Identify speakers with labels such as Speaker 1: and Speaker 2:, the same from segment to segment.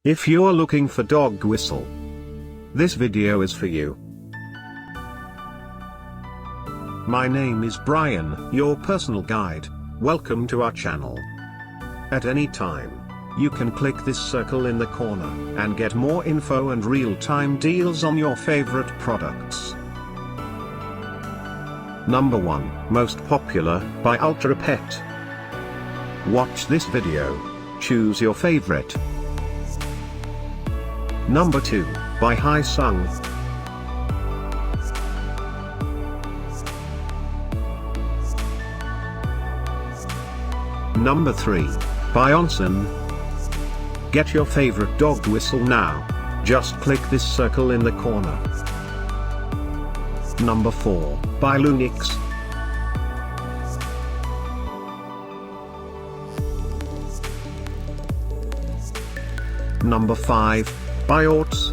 Speaker 1: If you're looking for dog whistle, this video is for you. My name is Brian, your personal guide. Welcome to our channel. At any time, you can click this circle in the corner and get more info and real-time deals on your favorite products. Number 1, Most Popular, by Ultrapet. Watch this video. Choose your favorite. Number 2, by HiSung. Number 3, by Onson. Get your favorite dog whistle now. Just click this circle in the corner. Number 4, by Luniquz. Number 5, by Ortz.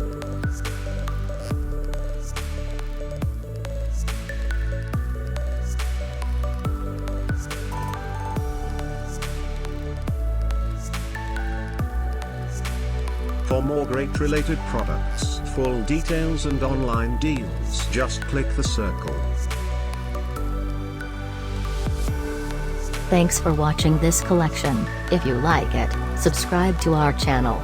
Speaker 1: For more great related products, full details and online deals, just click the circle.
Speaker 2: Thanks for watching this collection. If you like it, subscribe to our channel.